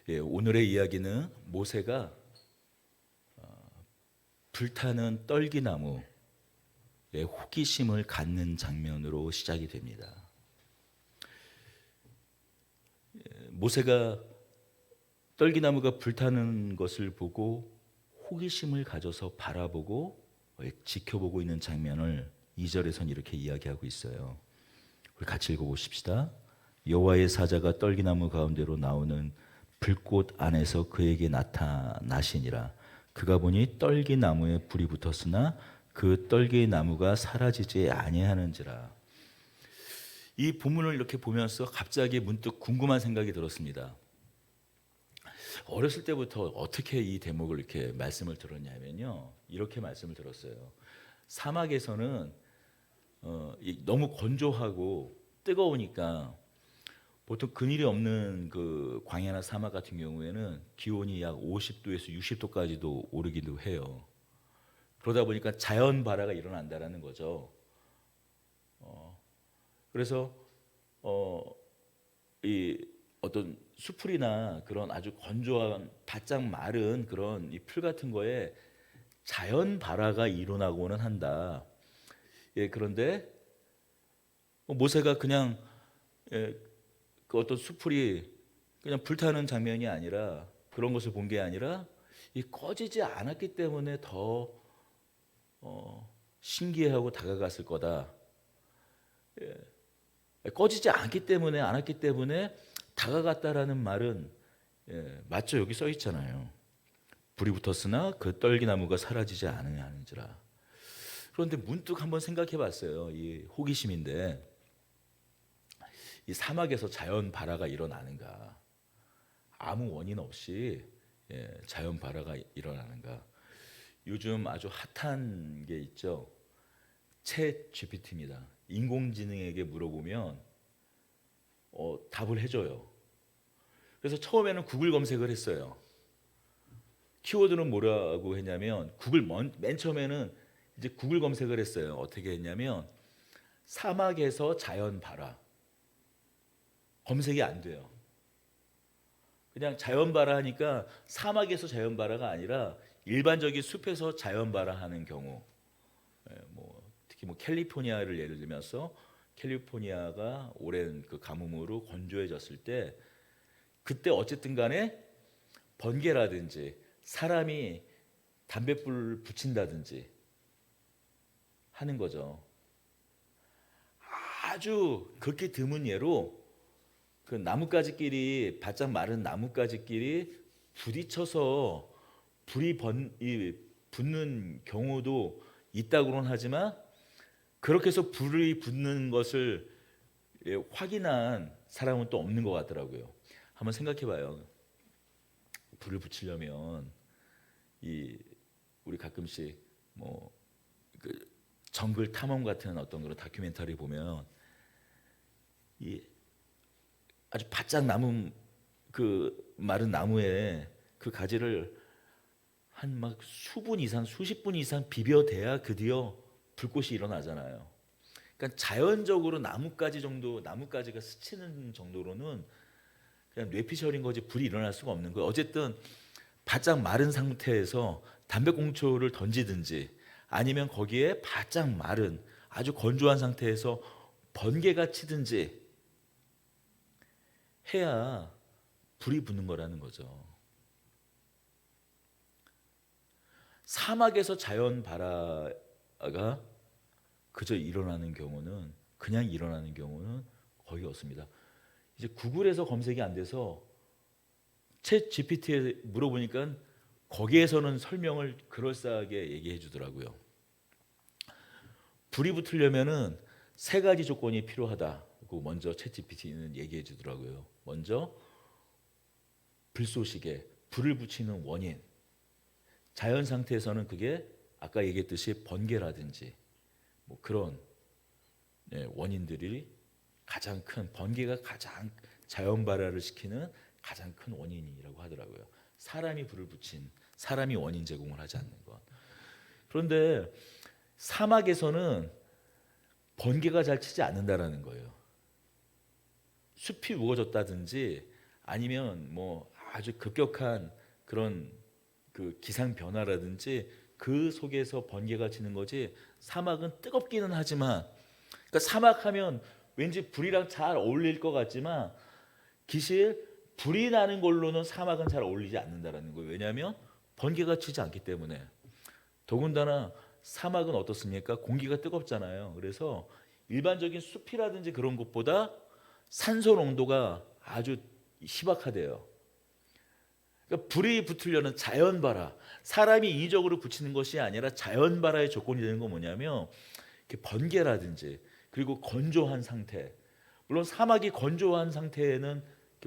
오늘의 이야기는 모세가 불타는 떨기나무에 호기심을 갖는 장면으로 시작이 됩니다. 모세가 떨기나무가 불타는 것을 보고 호기심을 가져서 바라보고 지켜보고 있는 장면을 2절에선 이렇게 이야기하고 있어요. 우리 같이 읽어보십시다. 여호와의 사자가 떨기나무 가운데로 나오는 불꽃 안에서 그에게 나타나시니라. 그가 보니 떨기나무에 불이 붙었으나 그 떨기나무가 사라지지 아니하는지라. 이 본문을 이렇게 보면서 갑자기 문득 궁금한 생각이 들었습니다. 어렸을 때부터 어떻게 이 대목을 이렇게 말씀을 들었냐면요, 이렇게 말씀을 들었어요. 사막에서는 너무 건조하고 뜨거우니까 보통 그늘이 없는 그 광야나 사막 같은 경우에는 기온이 약 50도에서 60도까지도 오르기도 해요. 그러다 보니까 자연 발화가 일어난다라는 거죠. 그래서 이 어떤 수풀이나 그런 아주 건조한 바짝 마른 그런 이 풀 같은 거에 자연 발화가 일어나고는 한다. 그런데 모세가 그냥 그 어떤 수풀이 그냥 불타는 장면이 아니라, 그런 것을 본 게 아니라 이 꺼지지 않았기 때문에 더 신기해하고 다가갔을 거다. 꺼지지 않았기 때문에 다가갔다라는 말은 맞죠? 여기 써 있잖아요. 불이 붙었으나 그 떨기나무가 사라지지 않으냐는지라. 그런데 문득 한번 생각해 봤어요. 이 호기심인데, 이 사막에서 자연 발화가 일어나는가? 아무 원인 없이 자연 발화가 일어나는가? 요즘 아주 핫한 게 있죠. 챗 GPT입니다. 인공지능에게 물어보면 답을 해줘요. 그래서 처음에는 구글 검색을 했어요. 키워드는 뭐라고 했냐면, 맨 처음에는 이제 구글 검색을 했어요. 어떻게 했냐면 사막에서 자연 발화. 검색이 안 돼요. 그냥 자연 발화하니까 사막에서 자연 발화가 아니라 일반적인 숲에서 자연 발화하는 경우, 특히 캘리포니아를 예를 들면서 캘리포니아가 오랜 그 가뭄으로 건조해졌을 때, 그때 어쨌든 간에 번개라든지 사람이 담뱃불 붙인다든지 하는 거죠. 아주 극히 드문 예로 그 나뭇가지끼리, 바짝 마른 나뭇가지끼리 부딪혀서 불이 붙는 경우도 있다고는 하지만, 그렇게 해서 불이 붙는 것을 확인한 사람은 또 없는 것 같더라고요. 한번 생각해봐요. 불을 붙이려면 우리 가끔씩 그 정글 탐험 같은 어떤 그런 다큐멘터리 보면 아주 바짝 남은 그 마른 나무에 그 가지를 한 수분 이상, 수십 분 이상 비벼대야 드디어 불꽃이 일어나잖아요. 그러니까 자연적으로 나뭇가지가 스치는 정도로는 그냥 뇌피셜인 거지 불이 일어날 수가 없는 거예요. 어쨌든 바짝 마른 상태에서 담배꽁초를 던지든지, 아니면 거기에 바짝 마른 아주 건조한 상태에서 번개가 치든지 해야 불이 붙는 거라는 거죠. 사막에서 자연 발화가 그냥 일어나는 경우는 거의 없습니다. 이제 구글에서 검색이 안 돼서 챗 GPT에 물어보니까 거기에서는 설명을 그럴싸하게 얘기해 주더라고요. 불이 붙으려면은 3가지 조건이 필요하다고 먼저 챗 GPT는 얘기해 주더라고요. 먼저 불쏘시개, 불을 붙이는 원인. 자연 상태에서는 그게 아까 얘기했듯이 번개라든지 그런 원인들이 가장 큰, 번개가 가장 자연 발화를 시키는 가장 큰 원인이라고 하더라고요. 사람이 원인 제공을 하지 않는 것. 그런데 사막에서는 번개가 잘 치지 않는다라는 거예요. 숲이 우거졌다든지 아니면 아주 급격한 그런 그 기상 변화라든지 그 속에서 번개가 치는 거지. 사막은 뜨겁기는 하지만, 그러니까 사막하면 왠지 불이랑 잘 어울릴 것 같지만 기실 불이 나는 걸로는 사막은 잘 어울리지 않는다라는 거예요. 왜냐하면 번개가 치지 않기 때문에. 더군다나 사막은 어떻습니까? 공기가 뜨겁잖아요. 그래서 일반적인 숲이라든지 그런 것보다 산소 농도가 아주 희박하대요. 그러니까 불이 붙으려는 자연발화, 사람이 인위적으로 붙이는 것이 아니라 자연발화의 조건이 되는 건 뭐냐면 이렇게 번개라든지 그리고 건조한 상태. 물론 사막이 건조한 상태에는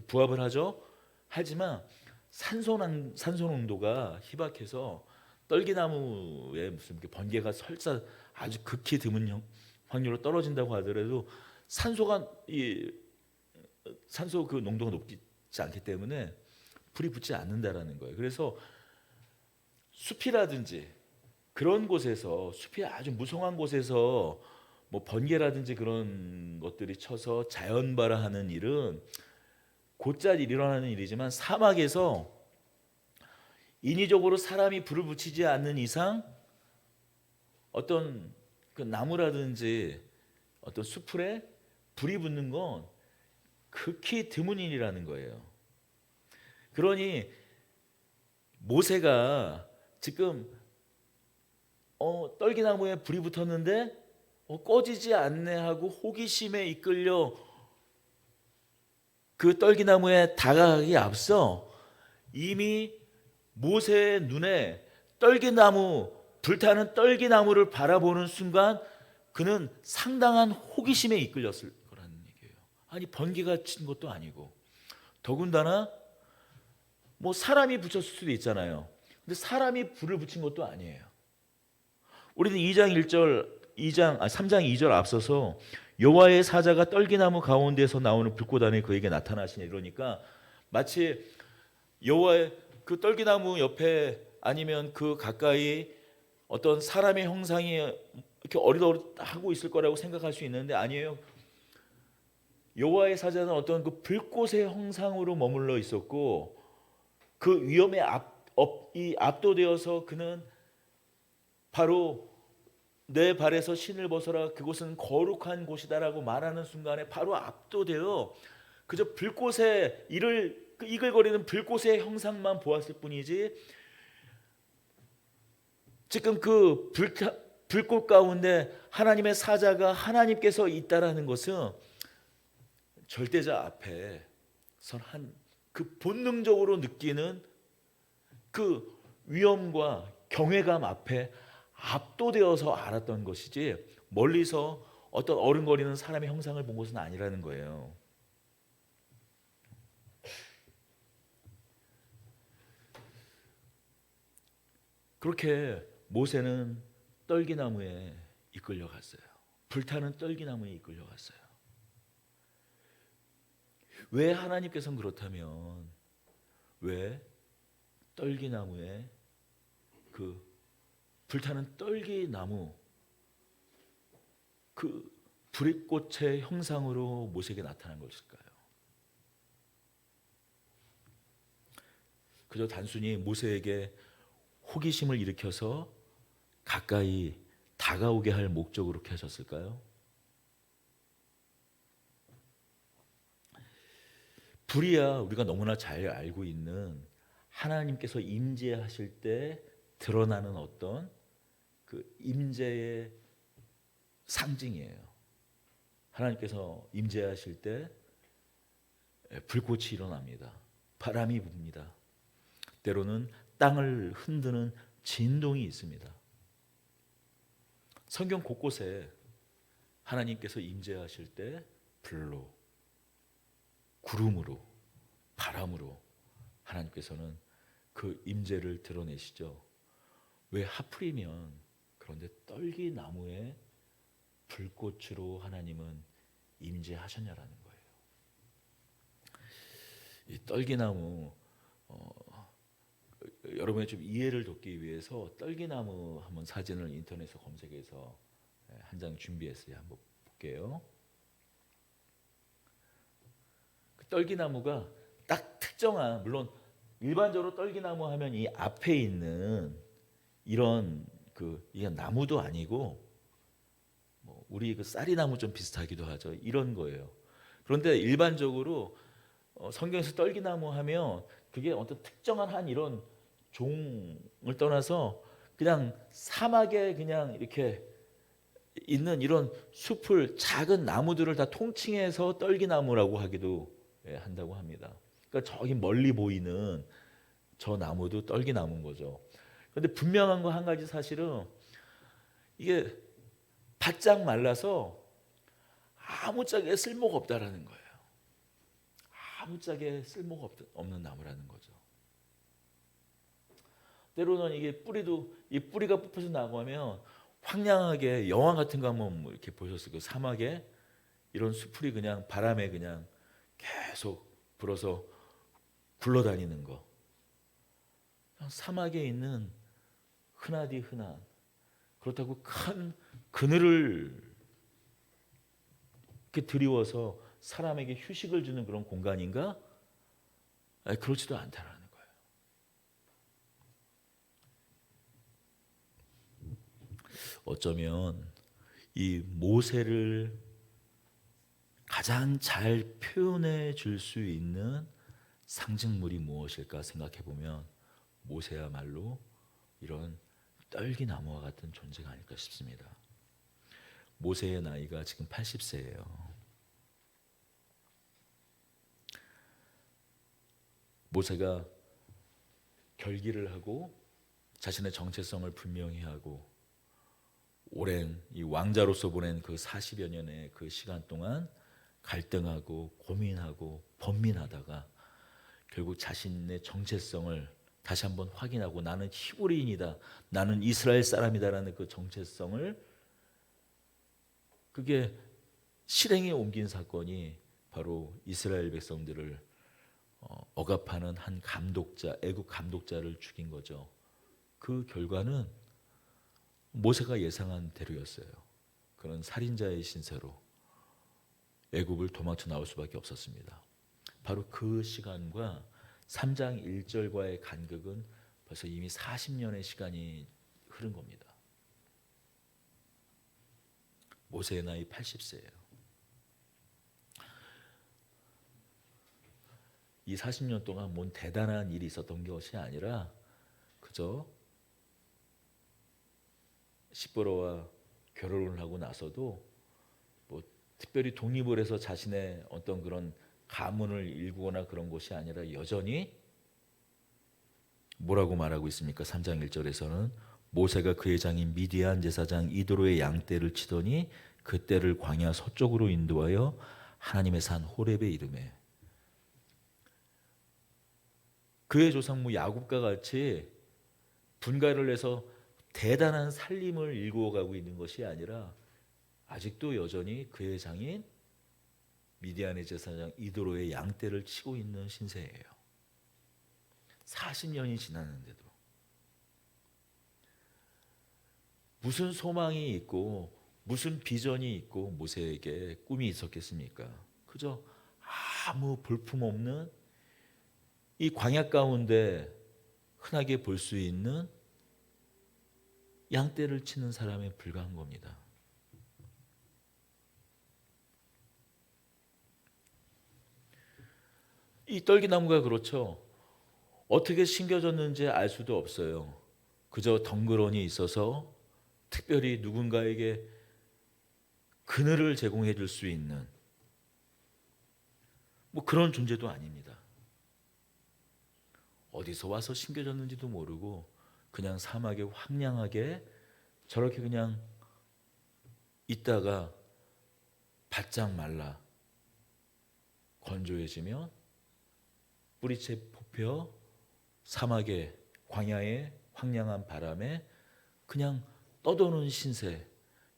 부합을 하죠. 하지만 산소 농도가 희박해서 떨기나무에 무슨 번개가 설사 아주 극히 드문 확률로 떨어진다고 하더라도 산소 그 농도가 높지 않기 때문에 불이 붙지 않는다라는 거예요. 그래서 숲이라든지 그런 곳에서, 숲이 아주 무성한 곳에서 뭐 번개라든지 그런 것들이 쳐서 자연발화하는 일은 곧잘 일어나는 일이지만 사막에서 인위적으로 사람이 불을 붙이지 않는 이상 어떤 그 나무라든지 어떤 숲에 불이 붙는 건 극히 드문 일이라는 거예요. 그러니 모세가 지금 떨기나무에 불이 붙었는데 꺼지지 않네 하고 호기심에 이끌려 그 떨기나무에 다가가기 앞서 이미 모세의 눈에 불타는 떨기나무를 바라보는 순간 그는 상당한 호기심에 이끌렸을 거라는 얘기예요. 아니 번개가 친 것도 아니고, 더군다나 뭐 사람이 붙였을 수도 있잖아요. 근데 사람이 불을 붙인 것도 아니에요. 우리는 3장 2절 앞서서 여호와의 사자가 떨기나무 가운데서 나오는 불꽃 안에 그에게 나타나시냐 이러니까 마치 여호와의 그 떨기나무 옆에 아니면 그 가까이 어떤 사람의 형상이 이렇게 어릿어릿하고 있을 거라고 생각할 수 있는데 아니에요. 여호와의 사자는 어떤 그 불꽃의 형상으로 머물러 있었고 그 위험에 압도되어서 그는 바로 내 발에서 신을 벗어라 그곳은 거룩한 곳이다라고 말하는 순간에 바로 압도되어 그저 불꽃의 이글거리는 불꽃의 형상만 보았을 뿐이지 지금 그 불꽃 가운데 하나님의 사자가 하나님께서 있다라는 것은 절대자 앞에 선 그 본능적으로 느끼는 그 위험과 경외감 앞에 압도되어서 알았던 것이지 멀리서 어떤 어른거리는 사람의 형상을 본 것은 아니라는 거예요. 그렇게 모세는 떨기나무에 이끌려갔어요. 불타는 떨기나무에 이끌려갔어요. 왜 하나님께서는 그렇다면 왜 떨기나무에 그 불타는 떨기나무 그 불꽃의 형상으로 모세에게 나타난 것일까요? 그저 단순히 모세에게 호기심을 일으켜서 가까이 다가오게 할 목적으로 그렇게 하셨을까요? 불이야 우리가 너무나 잘 알고 있는 하나님께서 임재하실 때 드러나는 어떤 그 임재의 상징이에요. 하나님께서 임재하실 때 불꽃이 일어납니다. 바람이 붑니다. 때로는 땅을 흔드는 진동이 있습니다. 성경 곳곳에 하나님께서 임재하실 때 불로, 구름으로, 바람으로 하나님께서는 그 임재를 드러내시죠. 왜 하필이면 그런데 떨기나무에 불꽃으로 하나님은 임재하셨냐라는 거예요. 이 떨기나무 여러분의 좀 이해를 돕기 위해서 떨기나무 한번 사진을 인터넷에서 검색해서 한 장 준비했어요. 한번 볼게요. 그 떨기나무가 딱 특정한 물론 일반적으로 떨기나무 하면 이 앞에 있는 이런 이게 나무도 아니고 뭐 우리 그 쌀이나무 좀 비슷하기도 하죠. 이런 거예요. 그런데 일반적으로 성경에서 떨기나무 하면 그게 어떤 특정한 한 이런 종을 떠나서 그냥 사막에 그냥 이렇게 있는 이런 숲을 작은 나무들을 다 통칭해서 떨기나무라고 하기도 한다고 합니다. 그러니까 저기 멀리 보이는 저 나무도 떨기나무인 거죠. 그런데 분명한 거 한 가지 사실은 이게 바짝 말라서 아무짝에 쓸모가 없다라는 거예요. 아무짝에 쓸모가 없는 나무라는 거죠. 때로는 이게 이 뿌리가 뽑혀서 나가면 황량하게 영화 같은 거 한번 뭐 이렇게 보셨을 그 사막에 이런 수풀이 그냥 바람에 그냥 계속 불어서 굴러다니는 거. 사막에 있는 흔하디 흔한 그렇다고 큰 그늘을 이렇게 드리워서 사람에게 휴식을 주는 그런 공간인가? 그렇지도 않다라는 거예요. 어쩌면 이 모세를 가장 잘 표현해 줄 수 있는 상징물이 무엇일까 생각해 보면 모세야말로 이런 떨기나무와 같은 존재가 아닐까 싶습니다. 모세의 나이가 지금 80세예요. 모세가 결기를 하고 자신의 정체성을 분명히 하고 오랜 이 왕자로서 보낸 그 40여 년의 그 시간 동안 갈등하고 고민하고 번민하다가 결국 자신의 정체성을 다시 한번 확인하고 나는 히브리인이다, 나는 이스라엘 사람이다라는 그 정체성을 그게 실행에 옮긴 사건이 바로 이스라엘 백성들을 억압하는 한 감독자, 애국 감독자를 죽인 거죠. 그 결과는 모세가 예상한 대로였어요. 그는 살인자의 신세로 애굽을 도망쳐 나올 수밖에 없었습니다. 바로 그 시간과 3장 1절과의 간극은 벌써 이미 40년의 시간이 흐른 겁니다. 모세의 나이 80세예요. 이 40년 동안 뭔 대단한 일이 있었던 것이 아니라 그저 시보로와 결혼을 하고 나서도 뭐 특별히 독립을 해서 자신의 어떤 그런 가문을 일구거나 그런 것이 아니라 여전히 뭐라고 말하고 있습니까? 3장 1절에서는 모세가 그의 장인 미디안 제사장 이도로의 양떼를 치더니 그 떼를 광야 서쪽으로 인도하여 하나님의 산 호렙에 이르매. 그의 조상 야곱과 같이 분가를 해서 대단한 살림을 일구어가고 있는 것이 아니라 아직도 여전히 그의 장인 미디안의 제사장 이도로의 양떼를 치고 있는 신세예요. 40년이 지났는데도 무슨 소망이 있고 무슨 비전이 있고 모세에게 꿈이 있었겠습니까? 그저 아무 볼품없는 이 광야 가운데 흔하게 볼 수 있는 양떼를 치는 사람에 불과한 겁니다. 이 떨기나무가 그렇죠. 어떻게 심겨졌는지 알 수도 없어요. 그저 덩그러니 있어서 특별히 누군가에게 그늘을 제공해 줄 수 있는 뭐 그런 존재도 아닙니다. 어디서 와서 심겨졌는지도 모르고 그냥 사막에 황량하게 저렇게 그냥 있다가 바짝 말라 건조해지면 뿌리채 뽑혀 사막에 광야의 황량한 바람에 그냥 떠도는 신세,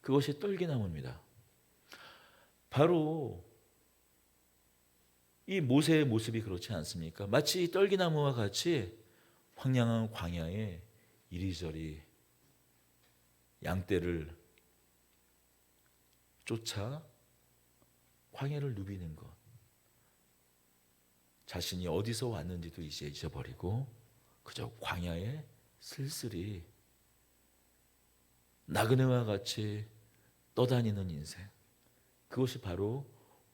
그것이 떨기나무입니다. 바로 이 모세의 모습이 그렇지 않습니까? 마치 이 떨기나무와 같이 황량한 광야에 이리저리 양떼를 쫓아 광야를 누비는 것. 자신이 어디서 왔는지도 이제 잊어버리고 그저 광야에 쓸쓸히 나그네와 같이 떠다니는 인생. 그것이 바로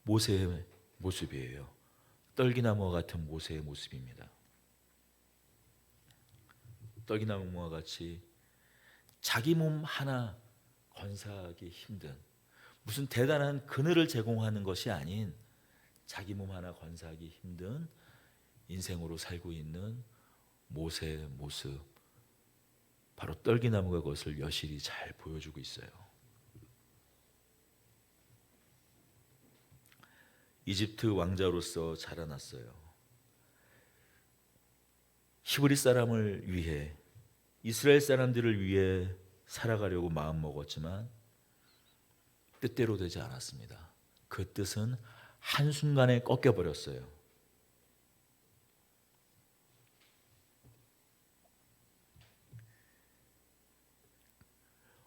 모세의 모습이에요. 떨기나무와 같은 모세의 모습입니다. 떨기나무와 같이 자기 몸 하나 건사하기 힘든, 무슨 대단한 그늘을 제공하는 것이 아닌 자기 몸 하나 건사하기 힘든 인생으로 살고 있는 모세의 모습, 바로 떨기나무가 그것을 여실히 잘 보여주고 있어요. 이집트 왕자로서 자라났어요. 히브리 사람을 위해, 이스라엘 사람들을 위해 살아가려고 마음먹었지만 뜻대로 되지 않았습니다. 그 뜻은 한순간에 꺾여버렸어요.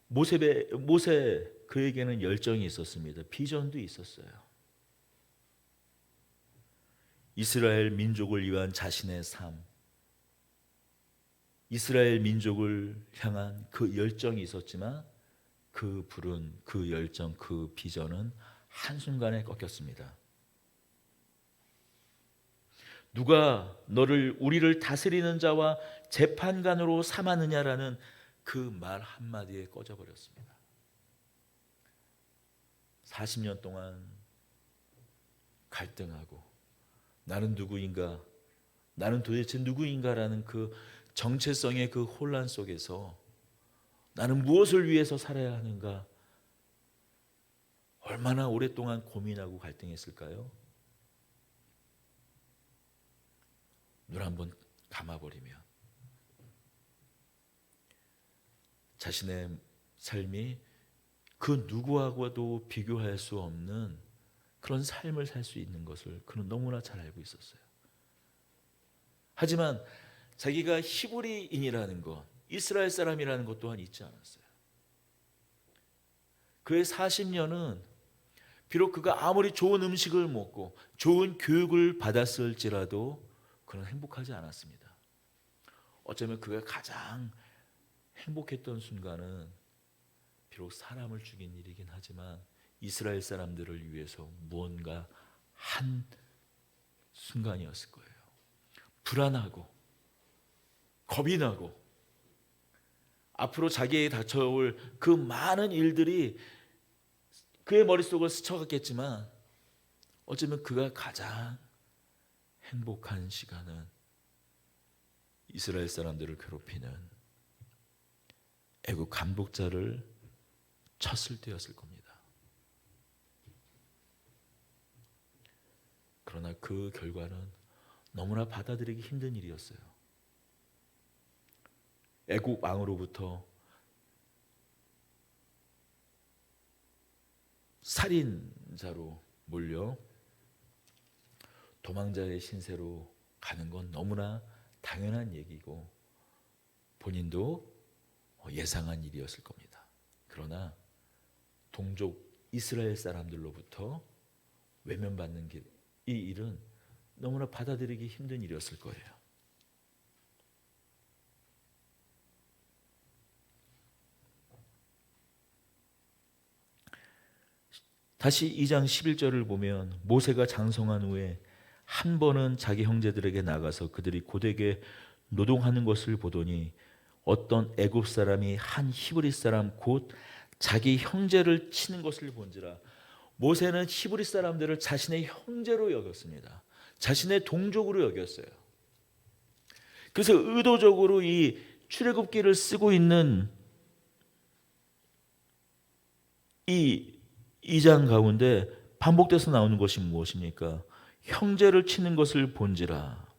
모세 그에게는 열정이 있었습니다. 비전도 있었어요. 이스라엘 민족을 위한 자신의 삶, 이스라엘 민족을 향한 그 열정이 있었지만 그 불은, 그 열정, 그 비전은 한순간에 꺾였습니다. 누가 너를, 우리를 다스리는 자와 재판관으로 삼았느냐라는 그 말 한마디에 꺼져버렸습니다. 40년 동안 갈등하고 나는 누구인가, 나는 도대체 누구인가라는 그 정체성의 그 혼란 속에서 나는 무엇을 위해서 살아야 하는가, 얼마나 오랫동안 고민하고 갈등했을까요? 눈 한번 감아버리면 자신의 삶이 그 누구하고도 비교할 수 없는 그런 삶을 살 수 있는 것을 그는 너무나 잘 알고 있었어요. 하지만 자기가 히브리인이라는 것, 이스라엘 사람이라는 것 또한 잊지 않았어요. 그의 40년은 비록 그가 아무리 좋은 음식을 먹고 좋은 교육을 받았을지라도 그는 행복하지 않았습니다. 어쩌면 그가 가장 행복했던 순간은 비록 사람을 죽인 일이긴 하지만 이스라엘 사람들을 위해서 무언가 한 순간이었을 거예요. 불안하고 겁이 나고 앞으로 자기에게 닥쳐올 그 많은 일들이 그의 머릿속을 스쳐갔겠지만 어쩌면 그가 가장 행복한 시간은 이스라엘 사람들을 괴롭히는 애국 감독자를 쳤을 때였을 겁니다. 그러나 그 결과는 너무나 받아들이기 힘든 일이었어요. 애국 왕으로부터 살인자로 몰려 도망자의 신세로 가는 건 너무나 당연한 얘기고 본인도 예상한 일이었을 겁니다. 그러나 동족 이스라엘 사람들로부터 외면받는 이 일은 너무나 받아들이기 힘든 일이었을 거예요. 다시 2장 11절을 보면 모세가 장성한 후에 한 번은 자기 형제들에게 나가서 그들이 고되게 노동하는 것을 보더니 어떤 애굽 사람이 한 히브리 사람 곧 자기 형제를 치는 것을 본지라. 모세는 히브리 사람들을 자신의 형제로 여겼습니다. 자신의 동족으로 여겼어요. 그래서 의도적으로 이 출애굽기를 쓰고 있는 이 2장 가운데 반복돼서 나오는 것이 무엇입니까? 형제를 치는 것을 본지라.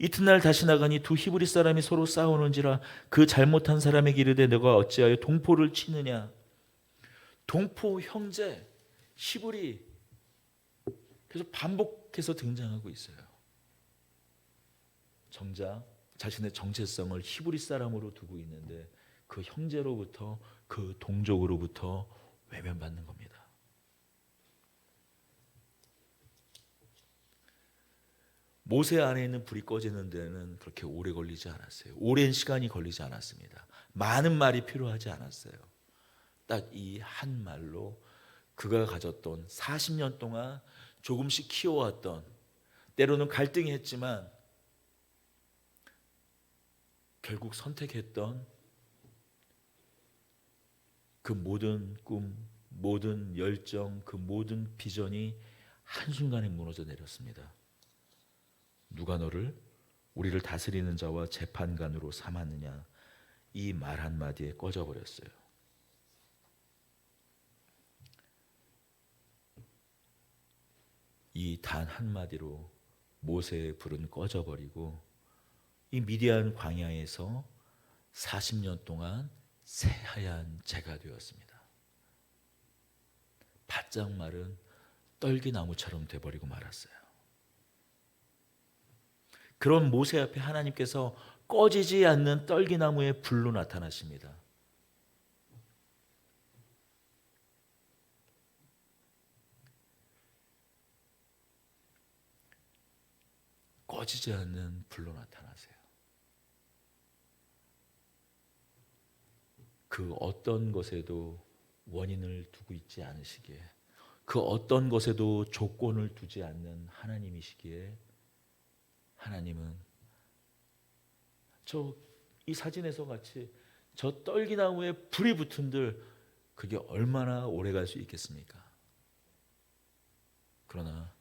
이튿날 다시 나가니 두 히브리 사람이 서로 싸우는지라. 그 잘못한 사람에게 이르되 너가 어찌하여 동포를 치느냐. 동포, 형제, 히브리 계속 반복해서 등장하고 있어요. 정작 자신의 정체성을 히브리 사람으로 두고 있는데 그 형제로부터, 그 동족으로부터 외면받는 겁니다. 모세 안에 있는 불이 꺼지는 데는 그렇게 오래 걸리지 않았어요. 오랜 시간이 걸리지 않았습니다. 많은 말이 필요하지 않았어요. 딱 이 한 말로 그가 가졌던 40년 동안 조금씩 키워왔던, 때로는 갈등이 했지만 결국 선택했던 그 모든 꿈, 모든 열정, 그 모든 비전이 한순간에 무너져 내렸습니다. 누가 너를 우리를 다스리는 자와 재판관으로 삼았느냐, 이 말 한마디에 꺼져버렸어요. 이 단 한마디로 모세의 불은 꺼져버리고 이 미디안 광야에서 40년 동안 새하얀 재가 되었습니다. 바짝 마른 떨기나무처럼 돼버리고 말았어요. 그런 모세 앞에 하나님께서 꺼지지 않는 떨기나무의 불로 나타나십니다. 꺼지지 않는 불로 나타나세요. 그 어떤 것에도 원인을 두고 있지 않으시기에, 그 어떤 것에도 조건을 두지 않는 하나님이시기에, 하나님은 이 사진에서 같이 저 떨기나무에 불이 붙은들 그게 얼마나 오래 갈 수 있겠습니까? 그러나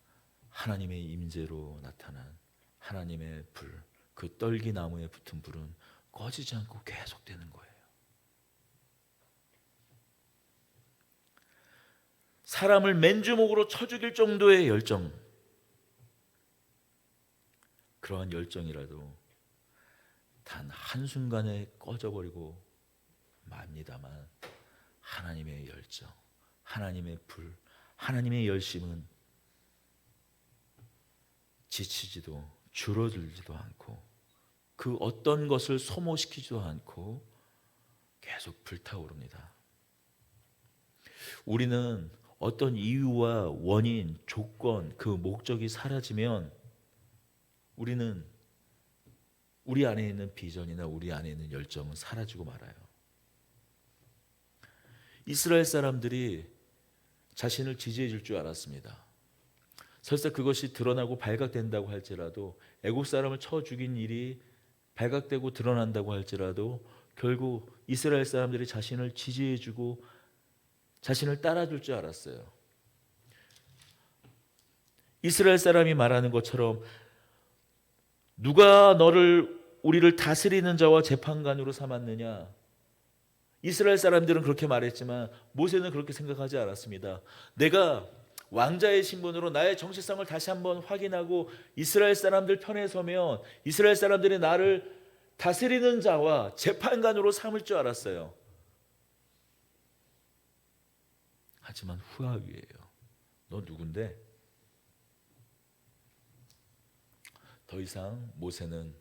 하나님의 임재로 나타난 하나님의 불, 그 떨기나무에 붙은 불은 꺼지지 않고 계속되는 거예요. 사람을 맨주먹으로 쳐 죽일 정도의 열정, 그러한 열정이라도 단 한순간에 꺼져버리고 맙니다만, 하나님의 열정, 하나님의 불, 하나님의 열심은 지치지도 줄어들지도 않고 그 어떤 것을 소모시키지도 않고 계속 불타오릅니다. 우리는 어떤 이유와 원인, 조건, 그 목적이 사라지면 우리는 우리 안에 있는 비전이나 우리 안에 있는 열정은 사라지고 말아요. 이스라엘 사람들이 자신을 지지해 줄 줄 알았습니다. 설사 그것이 드러나고 발각된다고 할지라도, 애국 사람을 쳐 죽인 일이 발각되고 드러난다고 할지라도 결국 이스라엘 사람들이 자신을 지지해 주고 자신을 따라줄 줄 알았어요. 이스라엘 사람이 말하는 것처럼 누가 우리를 다스리는 자와 재판관으로 삼았느냐, 이스라엘 사람들은 그렇게 말했지만 모세는 그렇게 생각하지 않았습니다. 내가 왕자의 신분으로 나의 정체성을 다시 한번 확인하고 이스라엘 사람들 편에 서면 이스라엘 사람들이 나를 다스리는 자와 재판관으로 삼을 줄 알았어요. 하지만 후하위예요. 너 누군데? 더 이상 모세는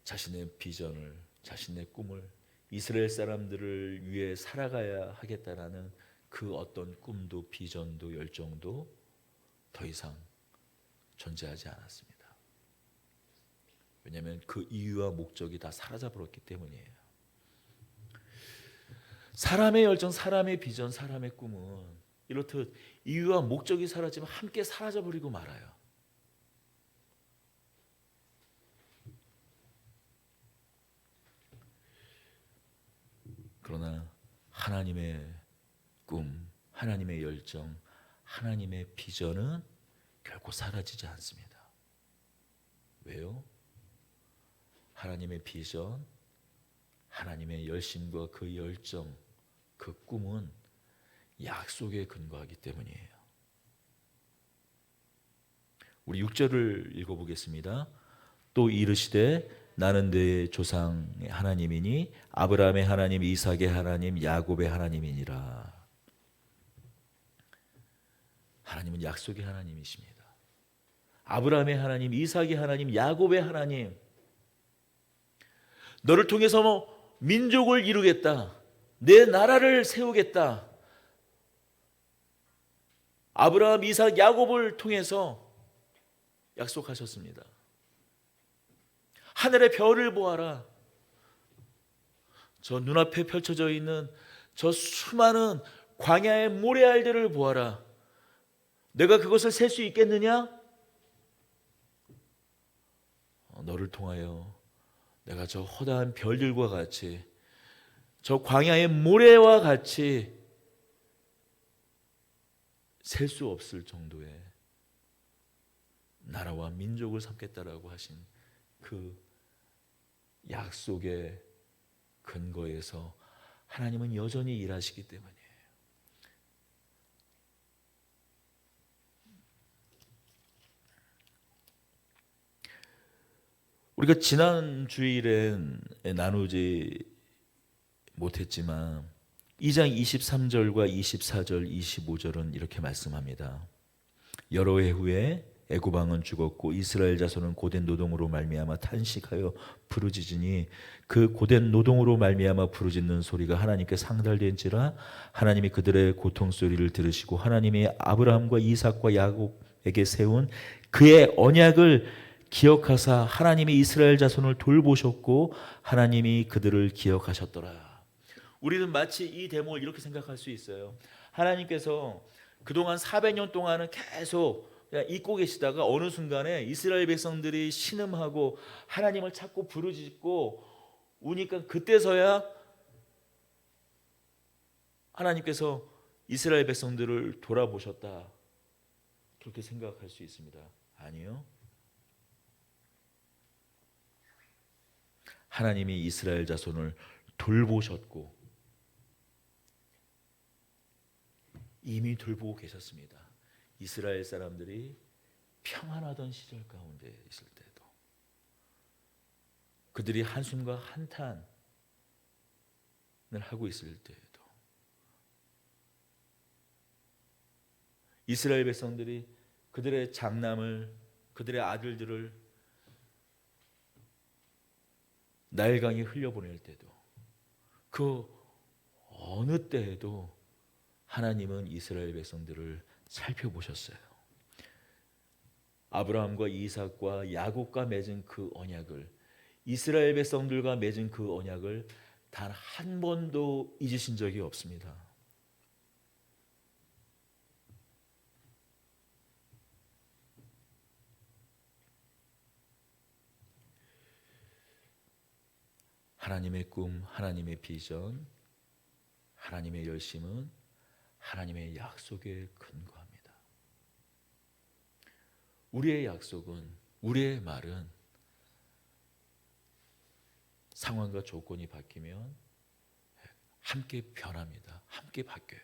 자신의 비전을, 자신의 꿈을 이스라엘 사람들을 위해 살아가야 하겠다라는 그 어떤 꿈도 비전도 열정도 더 이상 존재하지 않았습니다. 왜냐하면 그 이유와 목적이 다 사라져버렸기 때문이에요. 사람의 열정, 사람의 비전, 사람의 꿈은 이렇듯 이유와 목적이 사라지면 함께 사라져버리고 말아요. 그러나 하나님의 꿈, 하나님의 열정, 하나님의 비전은 결코 사라지지 않습니다. 왜요? 하나님의 비전, 하나님의 열심과 그 열정, 그 꿈은 약속에 근거하기 때문이에요. 우리 6절을 읽어보겠습니다. 또 이르시되 나는 네 조상의 하나님이니 아브라함의 하나님, 이삭의 하나님, 야곱의 하나님이니라. 하나님은 약속의 하나님이십니다. 아브라함의 하나님, 이삭의 하나님, 야곱의 하나님, 너를 통해서 민족을 이루겠다, 내 나라를 세우겠다, 아브라함, 이삭, 야곱을 통해서 약속하셨습니다. 하늘의 별을 보아라. 저 눈앞에 펼쳐져 있는 저 수많은 광야의 모래알들을 보아라. 내가 그것을 셀 수 있겠느냐? 너를 통하여 내가 저 허다한 별들과 같이, 저 광야의 모래와 같이 셀 수 없을 정도의 나라와 민족을 삼겠다라고 하신 그 약속의 근거에서 하나님은 여전히 일하시기 때문이에요. 우리가 지난 주일엔 나누지 못했지만 2장 23절과 24절, 25절은 이렇게 말씀합니다. 여러 해 후에 애굽 왕은 죽었고 이스라엘 자손은 고된 노동으로 말미암아 탄식하여 부르짖으니 그 고된 노동으로 말미암아 부르짖는 소리가 하나님께 상달된지라 하나님이 그들의 고통 소리를 들으시고 하나님이 아브라함과 이삭과 야곱에게 세운 그의 언약을 기억하사 하나님이 이스라엘 자손을 돌보셨고 하나님이 그들을 기억하셨더라. 우리는 마치 이 대목을 이렇게 생각할 수 있어요. 하나님께서 그동안 400년 동안은 계속 그냥 잊고 계시다가 어느 순간에 이스라엘 백성들이 신음하고 하나님을 찾고 부르짖고 우니까 그때서야 하나님께서 이스라엘 백성들을 돌아보셨다. 그렇게 생각할 수 있습니다. 아니요. 하나님이 이스라엘 자손을 돌보셨고 이미 돌보고 계셨습니다. 이스라엘 사람들이 평안하던 시절 가운데 있을 때도, 그들이 한숨과 한탄을 하고 있을 때에도, 이스라엘 백성들이 그들의 장남을, 그들의 아들들을 나일강에 흘려보낼 때도, 그 어느 때에도 하나님은 이스라엘 백성들을 살펴보셨어요. 아브라함과 이삭과 야곱과 맺은 그 언약을, 이스라엘 백성들과 맺은 그 언약을 단 한 번도 잊으신 적이 없습니다. 하나님의 꿈, 하나님의 비전, 하나님의 열심은 하나님의 약속에 근거합니다. 우리의 약속은, 우리의 말은 상황과 조건이 바뀌면 함께 변합니다. 함께 바뀌어요.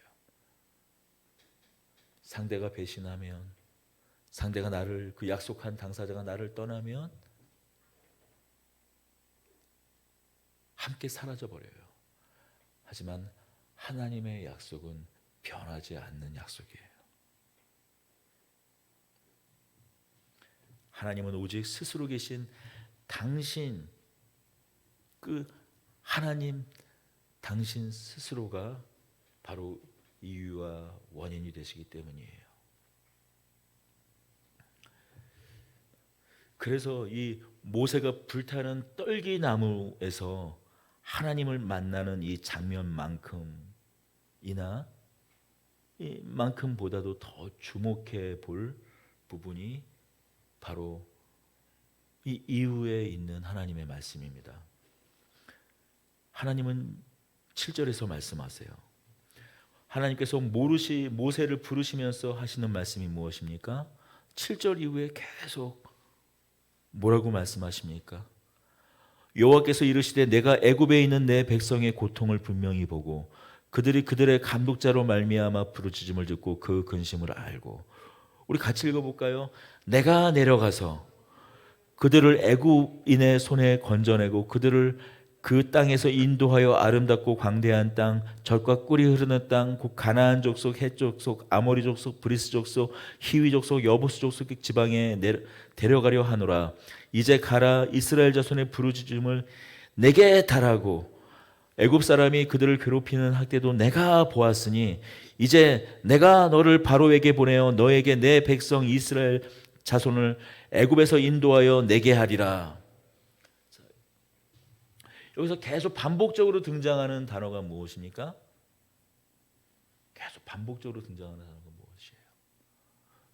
상대가 배신하면, 상대가 나를, 그 약속한 당사자가 나를 떠나면 함께 사라져버려요. 하지만 하나님의 약속은 변하지 않는 약속이에요. 하나님은 오직 스스로 계신 당신, 그 하나님 당신 스스로가 바로 이유와 원인이 되시기 때문이에요. 그래서 이 모세가 불타는 떨기나무에서 하나님을 만나는 이 장면만큼이나 이만큼보다도 더 주목해 볼 부분이 바로 이 이후에 있는 하나님의 말씀입니다. 하나님은 7절에서 말씀하세요. 하나님께서 모세를 부르시면서 하시는 말씀이 무엇입니까? 7절 이후에 계속 뭐라고 말씀하십니까? 여호와께서 이르시되 내가 애굽에 있는 내 백성의 고통을 분명히 보고 그들이 그들의 감독자로 말미암아 부르짖음을 듣고 그 근심을 알고. 우리 같이 읽어볼까요? 내가 내려가서 그들을 애굽인의 손에 건져내고 그들을 그 땅에서 인도하여 아름답고 광대한 땅, 젖과 꿀이 흐르는 땅, 곧 가나안 족속, 헷 족속, 아모리 족속, 브리스 족속, 히위 족속, 여부스 족속 지방에 데려가려 하노라. 이제 가라. 이스라엘 자손의 부르짖음을 내게 달하고 애굽 사람이 그들을 괴롭히는 학대도 내가 보았으니 이제 내가 너를 바로에게 보내어 너에게 내 백성 이스라엘 자손을 애굽에서 인도하여 내게 하리라. 여기서 계속 반복적으로 등장하는 단어가 무엇입니까? 계속 반복적으로 등장하는 단어가 무엇이에요?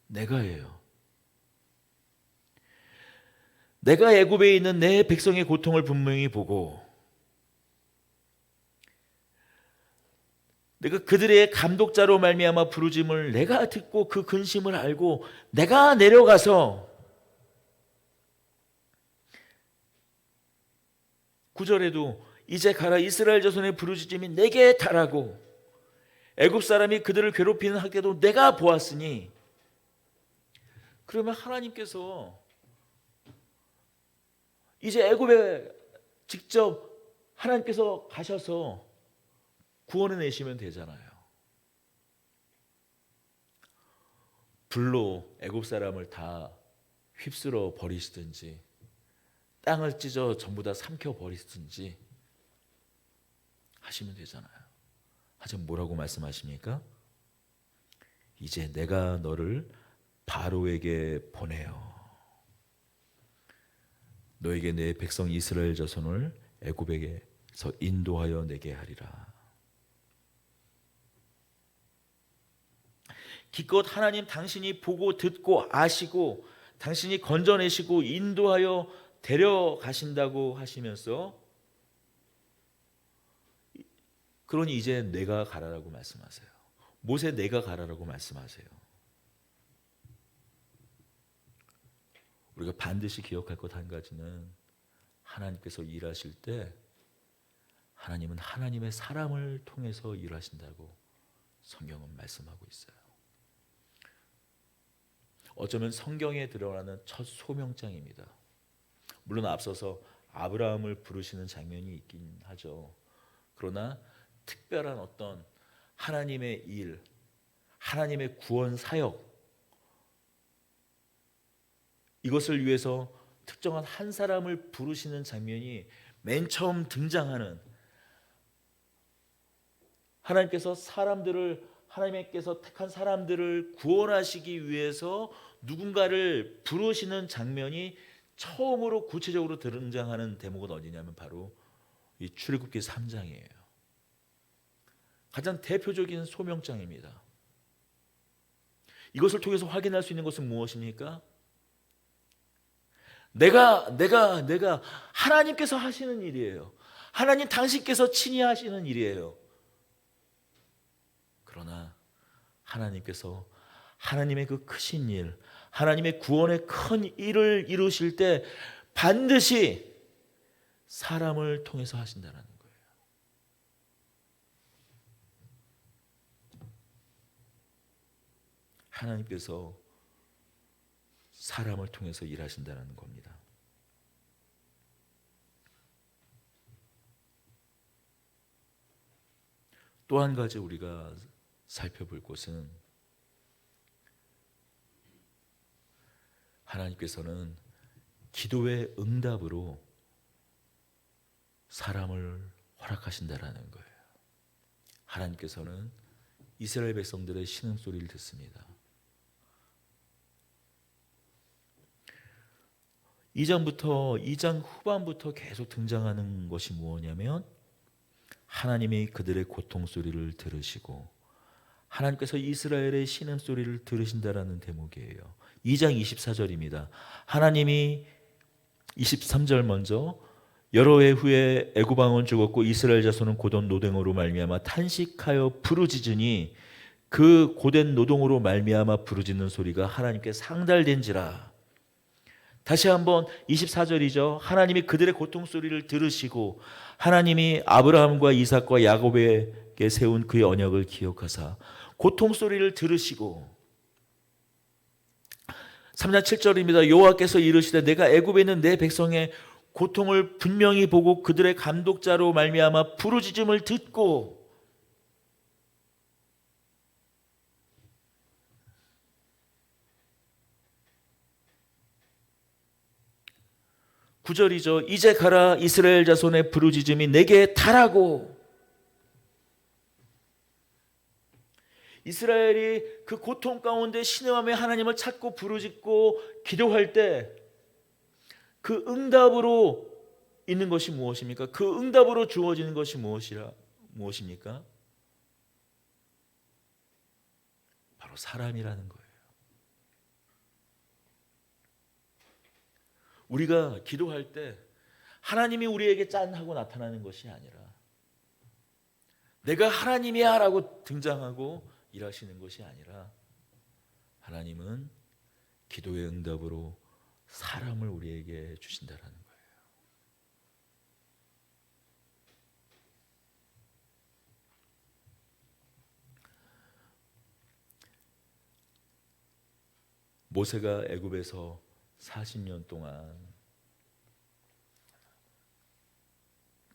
내가예요. 내가 애굽에 있는 내 백성의 고통을 분명히 보고 내가 그들의 감독자로 말미암아 부르짐을 내가 듣고 그 근심을 알고 내가 내려가서 9절에도 이제 가라 이스라엘 자손의 부르짖음이 내게 달하고 애굽 사람이 그들을 괴롭히는 학대도 내가 보았으니. 그러면 하나님께서 이제 애굽에 직접 하나님께서 가셔서 구원해 내시면 되잖아요. 불로 애굽 사람을 다 휩쓸어 버리시든지 땅을 찢어 전부 다 삼켜 버리든지 하시면 되잖아요. 하지만 뭐라고 말씀하십니까? 이제 내가 너를 바로에게 보내어 너에게 내 백성 이스라엘 자손을 애굽에게서 인도하여 내게 하리라. 기껏 하나님 당신이 보고 듣고 아시고 당신이 건져내시고 인도하여 데려가신다고 하시면서 그러니 이제 내가 가라라고 말씀하세요. 모세 내가 가라라고 말씀하세요. 우리가 반드시 기억할 것 한 가지는 하나님께서 일하실 때 하나님은 하나님의 사람을 통해서 일하신다고 성경은 말씀하고 있어요. 어쩌면 성경에 드러나는 첫 소명장입니다. 물론 앞서서 아브라함을 부르시는 장면이 있긴 하죠. 그러나 특별한 어떤 하나님의 일, 하나님의 구원 사역, 이것을 위해서 특정한 한 사람을 부르시는 장면이 맨 처음 등장하는, 하나님께서 하나님께서 택한 사람들을 구원하시기 위해서 누군가를 부르시는 장면이 처음으로 구체적으로 등장하는 대목은 어디냐면 바로 이 출애굽기 3장이에요. 가장 대표적인 소명장입니다. 이것을 통해서 확인할 수 있는 것은 무엇입니까? 내가 하나님께서 하시는 일이에요. 하나님 당신께서 친히 하시는 일이에요. 그러나 하나님께서 하나님의 그 크신 일, 하나님의 구원의 큰 일을 이루실 때 반드시 사람을 통해서 하신다는 거예요. 하나님께서 사람을 통해서 일하신다는 겁니다. 또 한 가지 우리가 살펴볼 것은 하나님께서는 기도의 응답으로 사람을 허락하신다라는 거예요. 하나님께서는 이스라엘 백성들의 신음소리를 듣습니다. 2장 후반부터 계속 등장하는 것이 무엇이냐면 하나님이 그들의 고통소리를 들으시고 하나님께서 이스라엘의 신음소리를 들으신다라는 대목이에요. 2장 24절입니다. 하나님이 23절 먼저 여러 해 후에 애굽 왕은 죽었고 이스라엘 자손은 고된 노동으로 말미암아 탄식하여 부르짖으니 그 고된 노동으로 말미암아 부르짖는 소리가 하나님께 상달된지라. 다시 한번 24절이죠. 하나님이 그들의 고통소리를 들으시고 하나님이 아브라함과 이삭과 야곱에게 세운 그의 언약을 기억하사 고통소리를 들으시고 3장 7절입니다. 여호와께서 이르시되 내가 애굽에 있는 내 백성의 고통을 분명히 보고 그들의 감독자로 말미암아 부르짖음을 듣고 9절이죠. 이제 가라 이스라엘 자손의 부르짖음이 내게 달하고 이스라엘이 그 고통 가운데 신음하며 하나님을 찾고 부르짖고 기도할 때 그 응답으로 있는 것이 무엇입니까? 그 응답으로 주어지는 것이 무엇입니까? 바로 사람이라는 거예요. 우리가 기도할 때 하나님이 우리에게 짠 하고 나타나는 것이 아니라 내가 하나님이야 라고 등장하고 일하시는 것이 아니라 하나님은 기도의 응답으로 사람을 우리에게 주신다라는 거예요. 모세가 애굽에서 40년 동안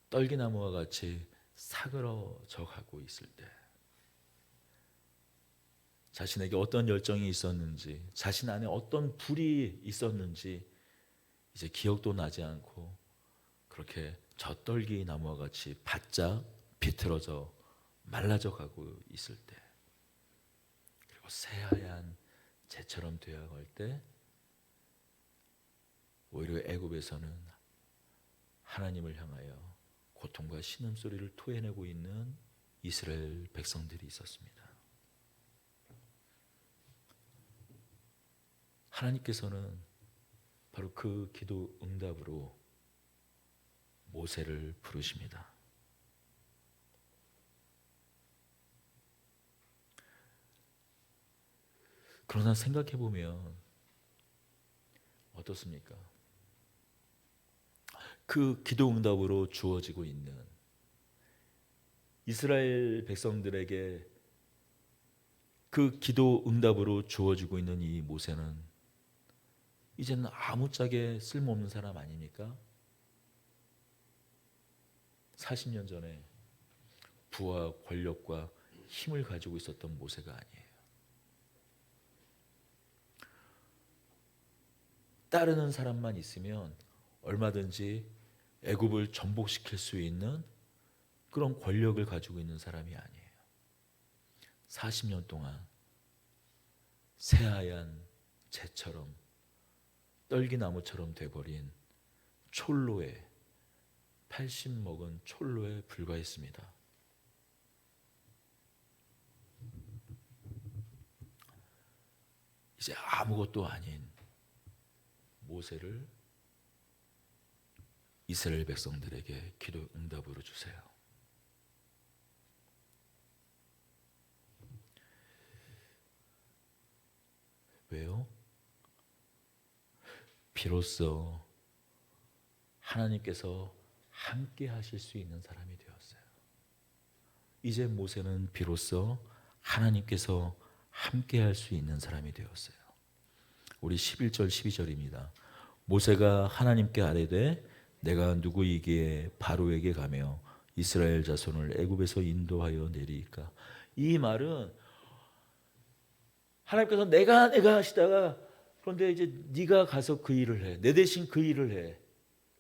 떨기나무와 같이 사그러져 가고 있을 때 자신에게 어떤 열정이 있었는지, 자신 안에 어떤 불이 있었는지 이제 기억도 나지 않고 그렇게 젖떨기 나무와 같이 바짝 비틀어져 말라져 가고 있을 때, 그리고 새하얀 재처럼 되어갈 때 오히려 애굽에서는 하나님을 향하여 고통과 신음소리를 토해내고 있는 이스라엘 백성들이 있었습니다. 하나님께서는 바로 그 기도 응답으로 모세를 부르십니다. 그러나 생각해 보면 어떻습니까? 그 기도 응답으로 주어지고 있는 이스라엘 백성들에게 그 기도 응답으로 주어지고 있는 이 모세는 이제는 아무짝에 쓸모없는 사람 아닙니까? 40년 전에 부와 권력과 힘을 가지고 있었던 모세가 아니에요. 따르는 사람만 있으면 얼마든지 애굽을 전복시킬 수 있는 그런 권력을 가지고 있는 사람이 아니에요. 40년 동안 새하얀 재처럼 떨기나무처럼 돼버린 촐로에 80 먹은 촐로에 불과했습니다. 이제 아무것도 아닌 모세를 이스라엘 백성들에게 기도 응답으로 주세요. 왜요? 비로소 하나님께서 함께 하실 수 있는 사람이 되었어요. 이제 모세는 비로소 하나님께서 함께 할 수 있는 사람이 되었어요. 우리 11절 12절입니다. 모세가 하나님께 아뢰되 내가 누구이기에 바로에게 가며 이스라엘 자손을 애굽에서 인도하여 내리이까. 이 말은 하나님께서 내가 하시다가 그런데 이제 네가 가서 그 일을 해. 내 대신 그 일을 해.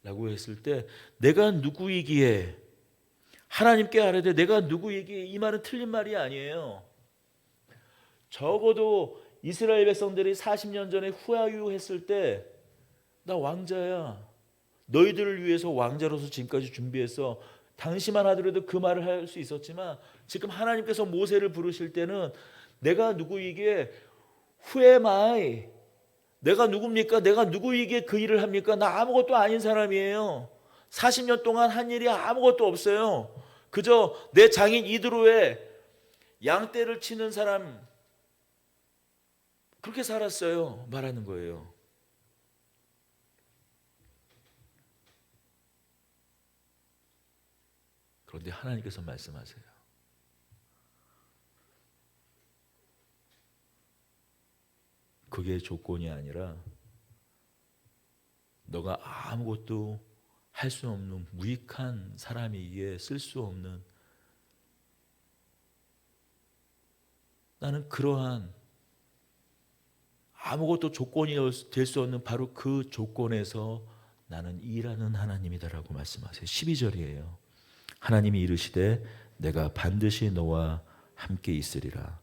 라고 했을 때 내가 누구이기에 하나님께 아뢰되 내가 누구이기에 이 말은 틀린 말이 아니에요. 적어도 이스라엘 백성들이 40년 전에 후야유했을 때 나 왕자야. 너희들을 위해서 왕자로서 지금까지 준비해서 당시만 하더라도 그 말을 할 수 있었지만 지금 하나님께서 모세를 부르실 때는 내가 누구이기에 후에마이 내가 누굽니까? 내가 누구이기에 그 일을 합니까? 나 아무것도 아닌 사람이에요. 40년 동안 한 일이 아무것도 없어요. 그저 내 장인 이드로에 양떼를 치는 사람 그렇게 살았어요. 말하는 거예요. 그런데 하나님께서 말씀하세요. 그게 조건이 아니라 너가 아무것도 할 수 없는 무익한 사람이기에 쓸 수 없는 나는 그러한 아무것도 조건이 될 수 없는 바로 그 조건에서 나는 일하는 하나님이다라고 말씀하세요. 12절이에요. 하나님이 이르시되 내가 반드시 너와 함께 있으리라.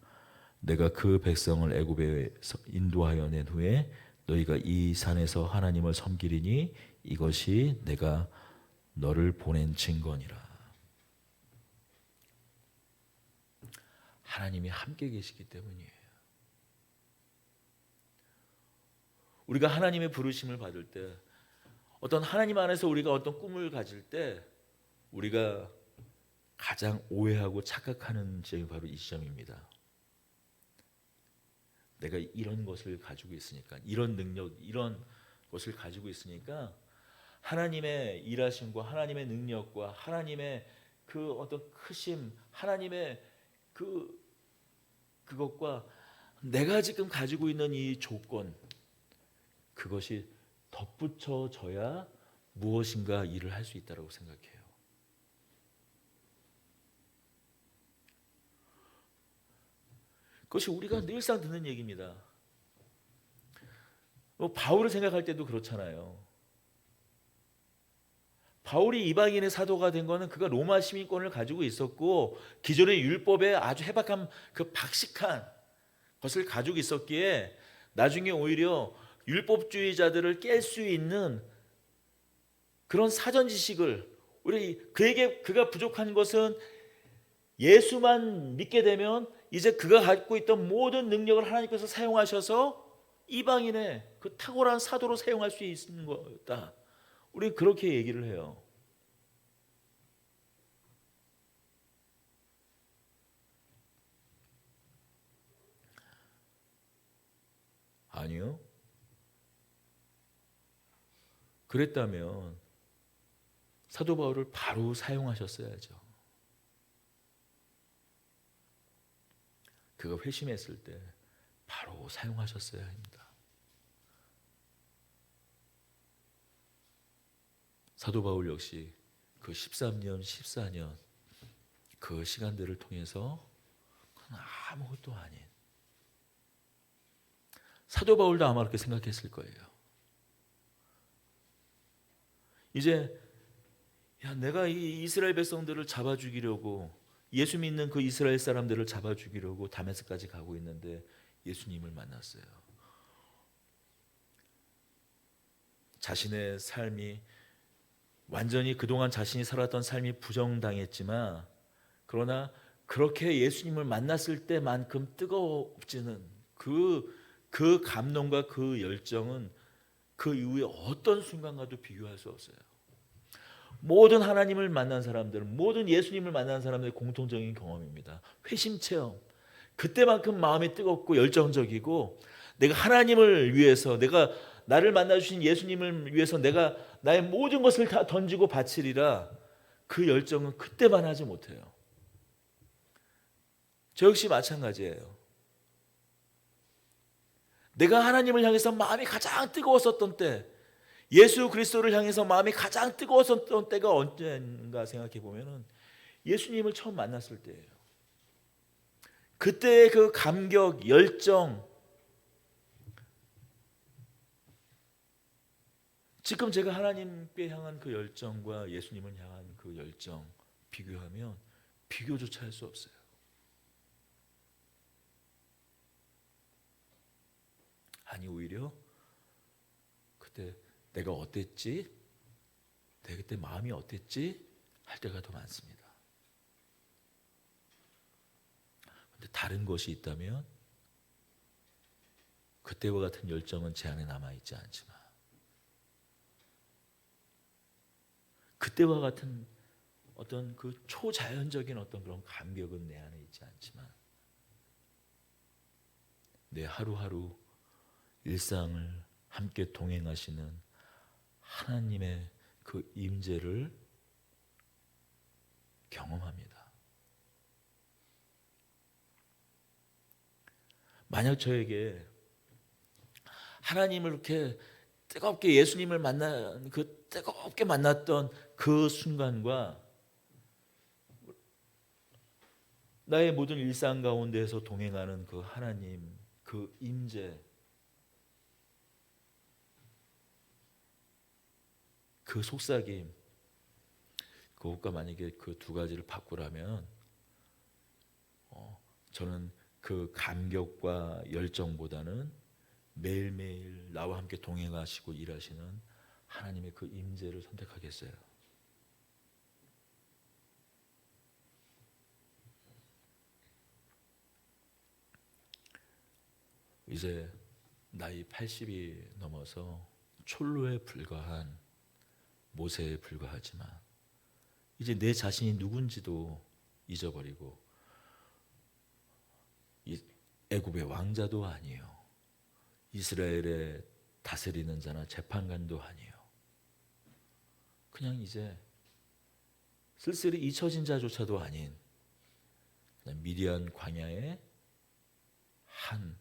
내가 그 백성을 애굽에서 인도하여 낸 후에 너희가 이 산에서 하나님을 섬기리니 이것이 내가 너를 보낸 증거니라. 하나님이 함께 계시기 때문이에요. 우리가 하나님의 부르심을 받을 때, 어떤 하나님 안에서 우리가 어떤 꿈을 가질 때 우리가 가장 오해하고 착각하는 지점이 바로 이 지점입니다. 내가 이런 것을 가지고 있으니까, 이런 능력, 이런 것을 가지고 있으니까 하나님의 일하심과 하나님의 능력과 하나님의 그 어떤 크심, 하나님의 그것과 내가 지금 가지고 있는 이 조건, 그것이 덧붙여져야 무엇인가 일을 할 수 있다고 생각해요. 그것이 우리가 늘상 듣는 얘기입니다. 바울을 생각할 때도 그렇잖아요. 바울이 이방인의 사도가 된 거는 그가 로마 시민권을 가지고 있었고 기존의 율법에 아주 해박한 그 박식한 것을 가지고 있었기에 나중에 오히려 율법주의자들을 깰 수 있는 그런 사전 지식을, 그가 부족한 것은 예수만 믿게 되면 이제 그가 갖고 있던 모든 능력을 하나님께서 사용하셔서 이방인의 그 탁월한 사도로 사용할 수 있는 거다. 우리 그렇게 얘기를 해요. 아니요. 그랬다면 사도 바울을 바로 사용하셨어야죠. 그가 회심했을 때 바로 사용하셨어야 합니다. 사도 바울 역시 그 13년, 14년 그 시간들을 통해서 아무것도 아닌, 사도 바울도 아마 그렇게 생각했을 거예요. 이제 내가 이 이스라엘 백성들을 잡아 죽이려고, 예수 믿는 그 이스라엘 사람들을 잡아 죽이려고 다메섹까지 가고 있는데 예수님을 만났어요. 자신의 삶이 완전히 그동안 자신이 살았던 삶이 부정당했지만, 그러나 그렇게 예수님을 만났을 때만큼 뜨겁지는 그 감동과 그 열정은 그 이후에 어떤 순간과도 비교할 수 없어요. 모든 하나님을 만난 사람들, 모든 예수님을 만난 사람들의 공통적인 경험입니다. 회심 체험. 그때만큼 마음이 뜨겁고 열정적이고, 내가 하나님을 위해서, 내가 나를 만나주신 예수님을 위해서 내가 나의 모든 것을 다 던지고 바치리라, 그 열정은 그때만 하지 못해요. 저 역시 마찬가지예요. 내가 하나님을 향해서 마음이 가장 뜨거웠었던 때, 예수 그리스도를 향해서 마음이 가장 뜨거웠었던 때가 언제인가 생각해 보면은 예수님을 처음 만났을 때예요. 그때의 그 감격, 열정, 지금 제가 하나님께 향한 그 열정과 예수님을 향한 그 열정 비교하면 비교조차 할 수 없어요. 아니, 오히려 그때 내가 어땠지? 내가 그때 마음이 어땠지? 할 때가 더 많습니다. 근데 다른 것이 있다면 그때와 같은 열정은 제 안에 남아있지 않지만, 그때와 같은 어떤 그 초자연적인 어떤 그런 감격은 내 안에 있지 않지만, 내 하루하루 일상을 함께 동행하시는 하나님의 그 임재를 경험합니다. 만약 저에게 하나님을 이렇게 뜨겁게, 예수님을 뜨겁게 만났던 그 순간과 나의 모든 일상 가운데에서 동행하는 그 하나님, 그 임재, 그 속삭임, 그것과 만약에 그 두 가지를 바꾸라면 저는 그 감격과 열정보다는 매일매일 나와 함께 동행하시고 일하시는 하나님의 그 임재를 선택하겠어요? 이제 나이 80이 넘어서 촐로에 불과한 모세에 불과하지만 이제 내 자신이 누군지도 잊어버리고 이 애굽의 왕자도 아니에요. 이스라엘의 다스리는 자나 재판관도 아니에요. 그냥 이제 쓸쓸히 잊혀진 자조차도 아닌 그냥 미디안 광야의 한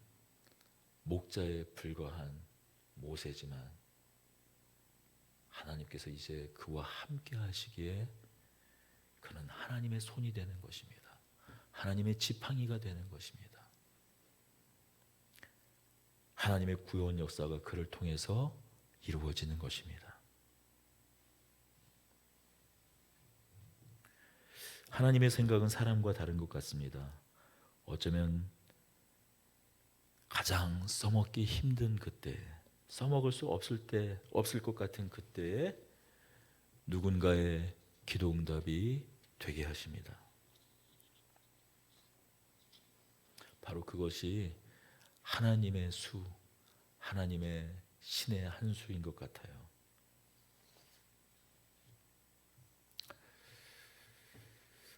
목자에 불과한 모세지만 하나님께서 이제 그와 함께 하시기에 그는 하나님의 손이 되는 것입니다. 하나님의 지팡이가 되는 것입니다. 하나님의 구원 역사가 그를 통해서 이루어지는 것입니다. 하나님의 생각은 사람과 다른 것 같습니다. 어쩌면 가장 써먹기 힘든 그때, 써먹을 수 없을 것 같은 그때에 누군가의 기도 응답이 되게 하십니다. 바로 그것이 하나님의 수, 하나님의 신의 한 수인 것 같아요.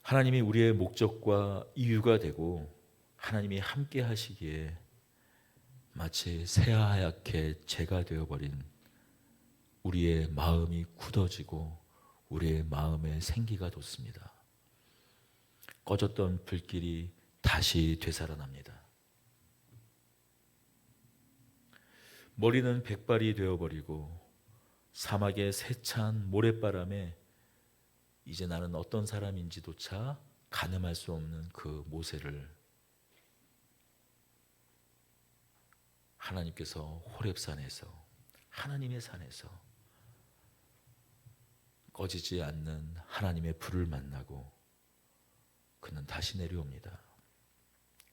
하나님이 우리의 목적과 이유가 되고 하나님이 함께 하시기에 마치 새하얗게 재가 되어버린 우리의 마음이 굳어지고 우리의 마음에 생기가 돋습니다. 꺼졌던 불길이 다시 되살아납니다. 머리는 백발이 되어버리고 사막의 세찬 모래바람에 이제 나는 어떤 사람인지조차 가늠할 수 없는 그 모세를 하나님께서 호렙산에서 하나님의 산에서 꺼지지 않는 하나님의 불을 만나고 그는 다시 내려옵니다.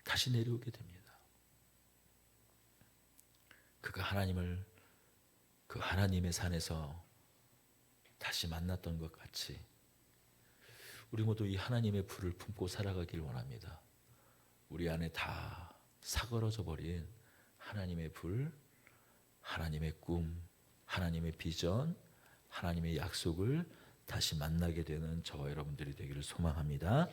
다시 내려오게 됩니다. 그가 하나님을 그 하나님의 산에서 다시 만났던 것 같이 우리 모두 이 하나님의 불을 품고 살아가길 원합니다. 우리 안에 다 사그러져 버린 하나님의 불, 하나님의 꿈, 하나님의 비전, 하나님의 약속을 다시 만나게 되는 저와 여러분들이 되기를 소망합니다.